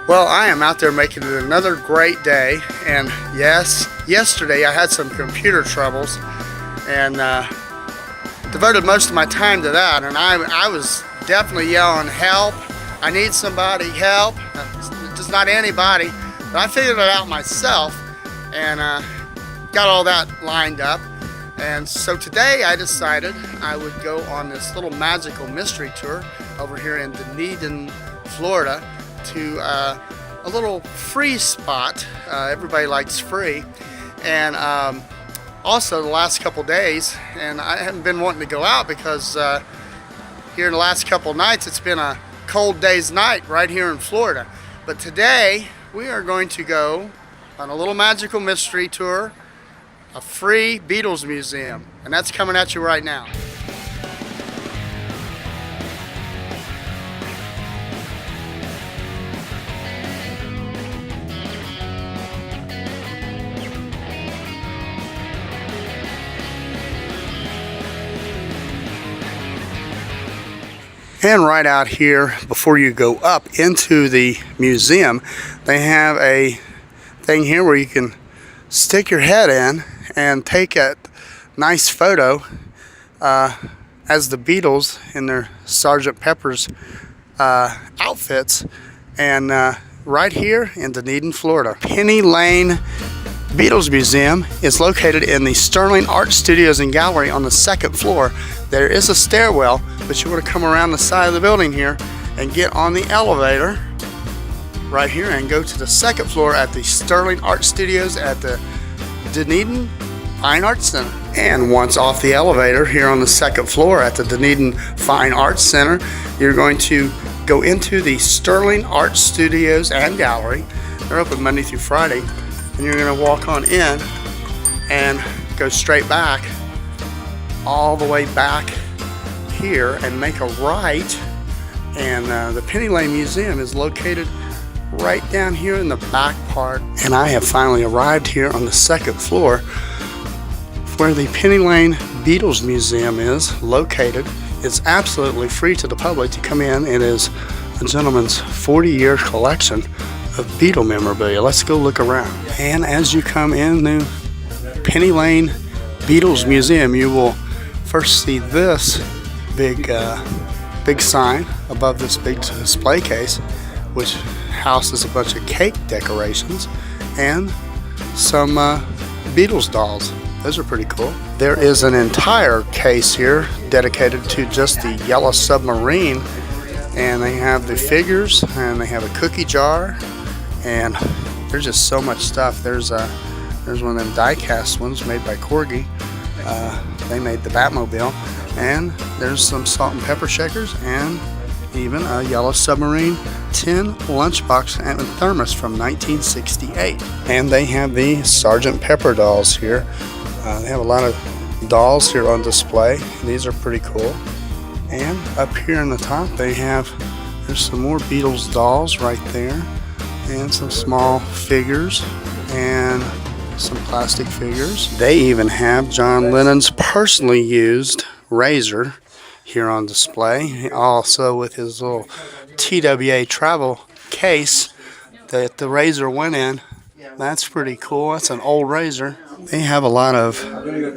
Well, I am out there making it another great day, and yes, yesterday I had some computer troubles and devoted most of my time to that, and I was definitely yelling, help, I need somebody, help, just not anybody, but I figured it out myself and got all that lined up. And so today I decided I would go on this little magical mystery tour over here in Dunedin, Florida, to a little free spot. Everybody likes free. And also the last couple days, and I haven't been wanting to go out because here in the last couple nights it's been a cold day's night right here in Florida. But today we are going to go on a little magical mystery tour, a free Beatles Museum, and that's coming at you right now. And right out here, before you go up into the museum, they have a thing here where you can stick your head in and take a nice photo as the Beatles in their Sgt. Pepper's outfits. And right here in Dunedin, Florida, Penny Lane Beatles Museum is located in the Sterling Art Studios and Gallery on the second floor. There is a stairwell, but you want to come around the side of the building here and get on the elevator right here and go to the second floor at the Sterling Art Studios at the Dunedin Fine Arts Center. And once off the elevator here on the second floor at the Dunedin Fine Arts Center, you're going to go into the Sterling Art Studios and Gallery. They're open Monday through Friday. And you're going to walk on in and go straight back, all the way back here, and make a right. And the Penny Lane Museum is located right down here in the back part. And I have finally arrived here on the second floor where the Penny Lane Beatles Museum is located. It's absolutely free to the public to come in. It is a gentleman's 40-year collection of Beatle memorabilia. Let's go look around. And as you come in the Penny Lane Beatles Museum, you will first see this big sign above this big display case, which houses a bunch of cake decorations and some Beatles dolls. Those are pretty cool. There is an entire case here dedicated to just the Yellow Submarine, and they have the figures and they have a cookie jar, and there's just so much stuff. There's one of them die-cast ones made by Corgi. They made the Batmobile, and there's some salt and pepper shakers, and even a Yellow Submarine tin lunchbox and thermos from 1968. And they have the Sgt. Pepper dolls here. They have a lot of dolls here on display. These are pretty cool. And up here in the top, there's some more Beatles dolls right there, and some small figures and some plastic figures. They even have John Lennon's personally used razor here on display, also with his little TWA travel case that the razor went in. That's pretty cool. That's an old razor. They have a lot of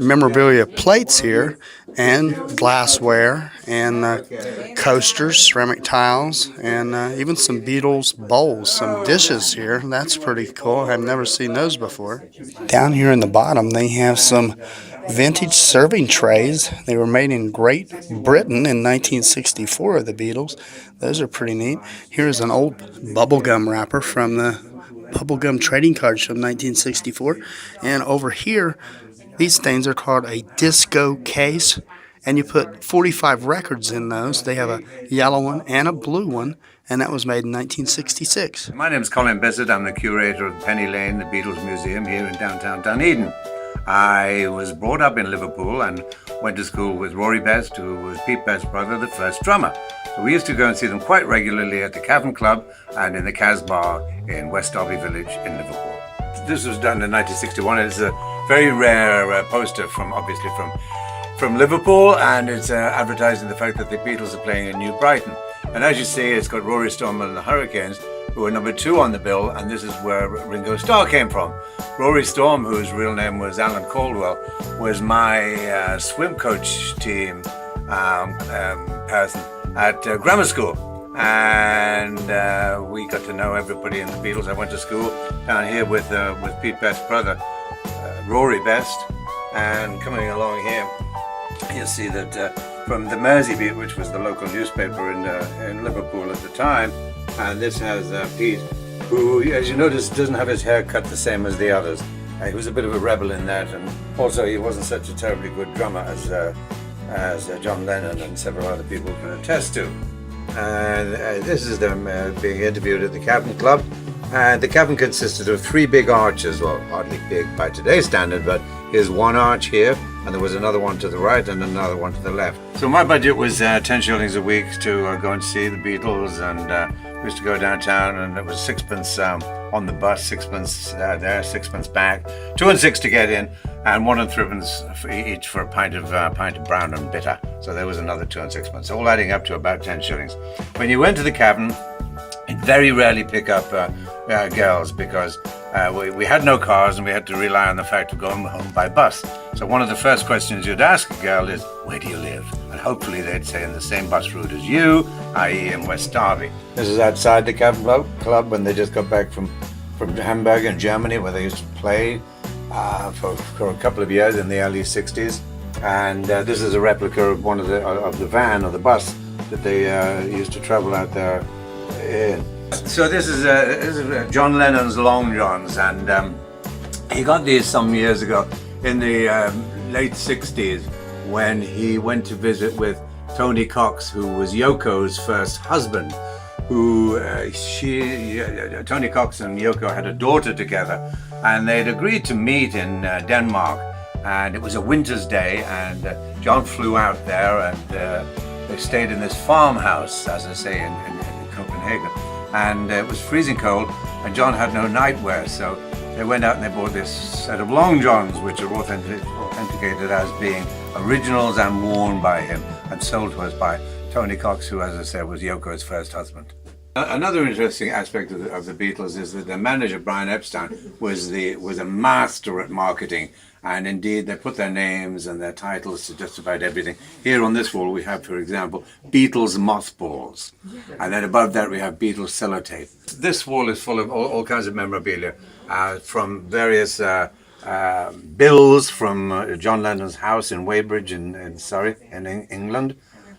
memorabilia plates here, and glassware, and coasters, ceramic tiles, and even some Beatles bowls, some dishes here. That's pretty cool. I've never seen those before. Down here in the bottom, they have some vintage serving trays. They were made in Great Britain in 1964 of the Beatles. Those are pretty neat. Here's an old bubblegum wrapper from the bubblegum trading cards from 1964. And over here, these things are called a disco case, and you put 45 records in those. They have a yellow one and a blue one, and that was made in 1966. My name is Colin Bissett. I'm the curator of Penny Lane, the Beatles Museum here in downtown Dunedin. I was brought up in Liverpool and went to school with Rory Best, who was Pete Best's brother, the first drummer. So we used to go and see them quite regularly at the Cavern Club and in the Casbah in West Derby Village in Liverpool. This was done in 1961. It's a very rare poster obviously from Liverpool, and it's advertising the fact that the Beatles are playing in New Brighton. And as you see, it's got Rory Storm and the Hurricanes, who were number 2 on the bill, and this is where Ringo Starr came from. Rory Storm, whose real name was Alan Caldwell, was my swim coach team person at grammar school. And we got to know everybody in the Beatles. I went to school down here with Pete Best's brother, Rory Best. And coming along here, you'll see that from the Mersey Beat, which was the local newspaper in Liverpool at the time, and this has Pete, who, as you notice, doesn't have his hair cut the same as the others. He was a bit of a rebel in that, and also he wasn't such a terribly good drummer as John Lennon and several other people can attest to. And this is them being interviewed at the Cavern Club. And the cavern consisted of 3 big arches, well, hardly big by today's standard, but here's one arch here, and there was another one to the right and another one to the left. So my budget was 10 shillings a week to go and see the Beatles, and we used to go downtown, and it was 6pence on the bus, 6pence there, 6pence back, 2 and 6 to get in, and 1 and 3pence each for a pint of brown and bitter. So there was another 2 and 6pence, all adding up to about 10 shillings. When you went to the cavern, you'd very rarely pick up girls, because we had no cars and we had to rely on the fact of going home by bus. So one of the first questions you'd ask a girl is, where do you live? And hopefully they'd say in the same bus route as you, i.e. in West Derby. This is outside the Cavern Club when they just got back from Hamburg in Germany, where they used to play for a couple of years in the early 60s. And this is a replica of one of the van or the bus that they used to travel out there in. So this is John Lennon's Long Johns, and he got these some years ago in the late 60s when he went to visit with Tony Cox, who was Yoko's first husband. Tony Cox and Yoko had a daughter together, and they'd agreed to meet in Denmark, and it was a winter's day, and John flew out there, and they stayed in this farmhouse, as I say, in Copenhagen. And it was freezing cold, and John had no nightwear, so they went out and they bought this set of long johns, which are authenticated as being originals and worn by him, and sold to us by Tony Cox, who, as I said, was Yoko's first husband. Another interesting aspect of the Beatles is that their manager, Brian Epstein, was a master at marketing, and indeed they put their names and their titles to just about everything. Here on this wall we have, for example, Beatles mothballs, and then above that we have Beatles sellotape. This wall is full of all kinds of memorabilia, from various bills from John Lennon's house in Weybridge in Surrey, in England,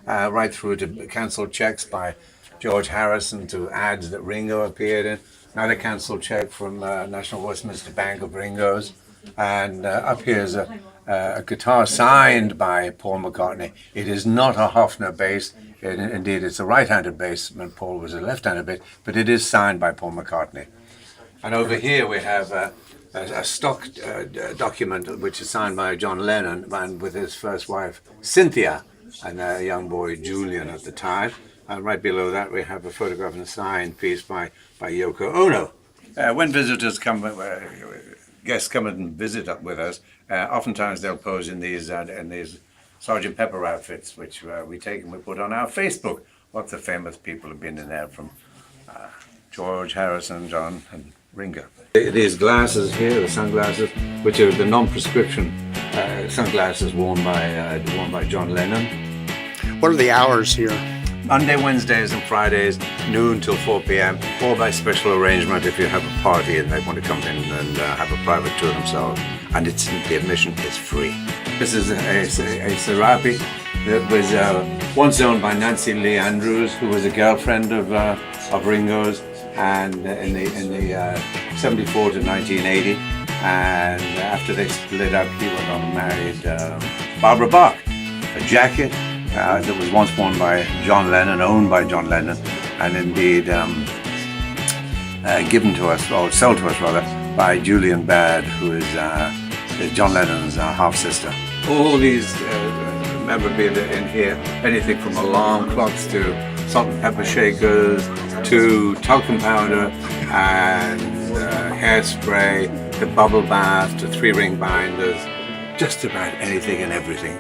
right through to cancelled checks by George Harrison to ads that Ringo appeared in. Another cancelled check from National Westminster Bank of Ringo's. And up here is a guitar signed by Paul McCartney. It is not a Hofner bass. Indeed, it's a right-handed bass, and Paul was a left-handed bass, but it is signed by Paul McCartney. And over here we have a stock document which is signed by John Lennon and with his first wife, Cynthia, and a young boy, Julian, at the time. And right below that we have a photograph and a signed piece by Yoko Ono. When visitors come, guests come and visit up with us, oftentimes they'll pose in these Sgt. Pepper outfits, which we take and we put on our Facebook. Lots of famous people have been in there, from George Harrison, John, and Ringo. These glasses here, the sunglasses, which are the non-prescription sunglasses worn by John Lennon. What are the hours here? Monday, Wednesdays and Fridays, noon till 4 p.m, or by special arrangement if you have a party and they want to come in and have a private tour themselves. And the admission is free. This is a Serape that was once owned by Nancy Lee Andrews, who was a girlfriend of Ringo's, and in the 74 to 1980. And after they split up, he went on and married Barbara Bach. A jacket that was once worn by John Lennon, owned by John Lennon, and indeed given to us, or sold to us rather, by Julian Baird, who is John Lennon's half-sister. All these memorabilia in here, anything from alarm clocks to salt and pepper shakers to talcum powder and hairspray, to bubble bath, to 3-ring binders, just about anything and everything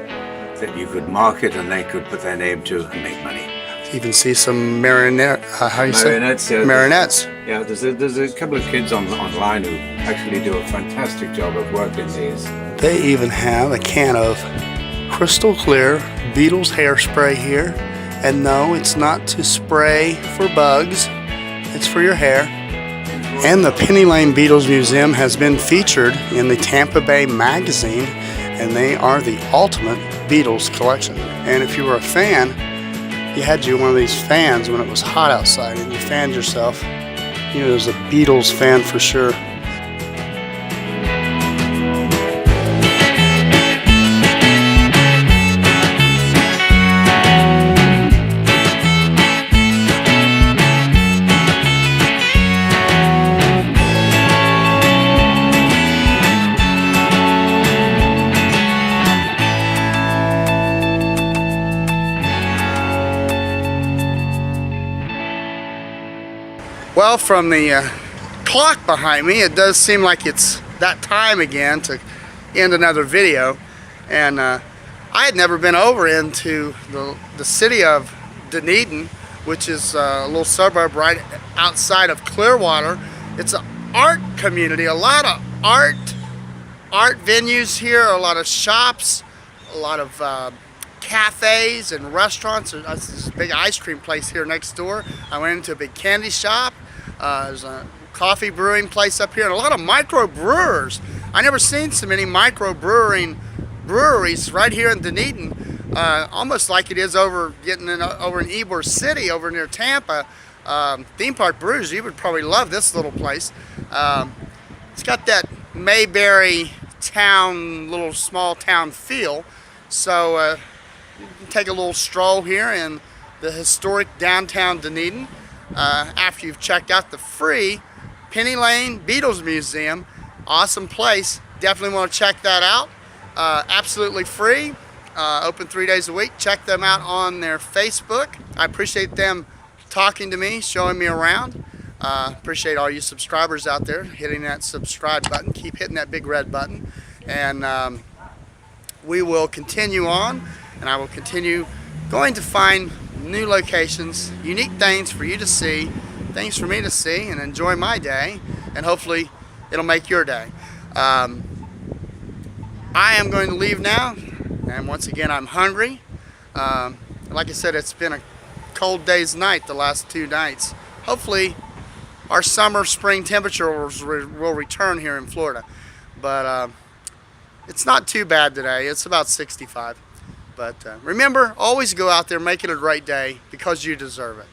that you could market and they could put their name to and make money. even see some marionette. How do you Marionettes, say? yeah. Marionettes. Yeah, there's a couple of kids online who actually do a fantastic job of working these. They even have a can of crystal clear Beatles hairspray here. And no, it's not to spray for bugs. It's for your hair. And the Penny Lane Beatles Museum has been featured in the Tampa Bay Magazine, and they are the ultimate Beatles collection. And if you were a fan, you had one of these fans when it was hot outside, and you fanned yourself. You know, there's a Beatles fan for sure. Well, from the clock behind me, it does seem like it's that time again to end another video. And I had never been over into the city of Dunedin, which is a little suburb right outside of Clearwater. It's an art community, a lot of art venues here, a lot of shops, a lot of cafes and restaurants. There's this big ice cream place here next door. I went into a big candy shop. There's a coffee brewing place up here, and a lot of micro brewers. I never seen so many micro breweries right here in Dunedin. Almost like it is over in Ybor City, over near Tampa. Theme Park Brews, you would probably love this little place. It's got that Mayberry town, little small town feel. So you can take a little stroll here in the historic downtown Dunedin. After you've checked out the free Penny Lane Beatles Museum. Awesome place. Definitely want to check that out. Absolutely free. Open 3 days a week. Check them out on their Facebook. I appreciate them talking to me, showing me around. Appreciate all you subscribers out there hitting that subscribe button. Keep hitting that big red button. And we will continue on, and I will continue going to find new locations, unique things for you to see, things for me to see and enjoy my day, and hopefully it'll make your day. I am going to leave now, and once again I'm hungry. Like I said, it's been a cold day's night the last 2 nights. Hopefully our summer spring temperatures will return here in Florida, but it's not too bad today. It's about 65. But remember, always go out there, make it a great day, because you deserve it.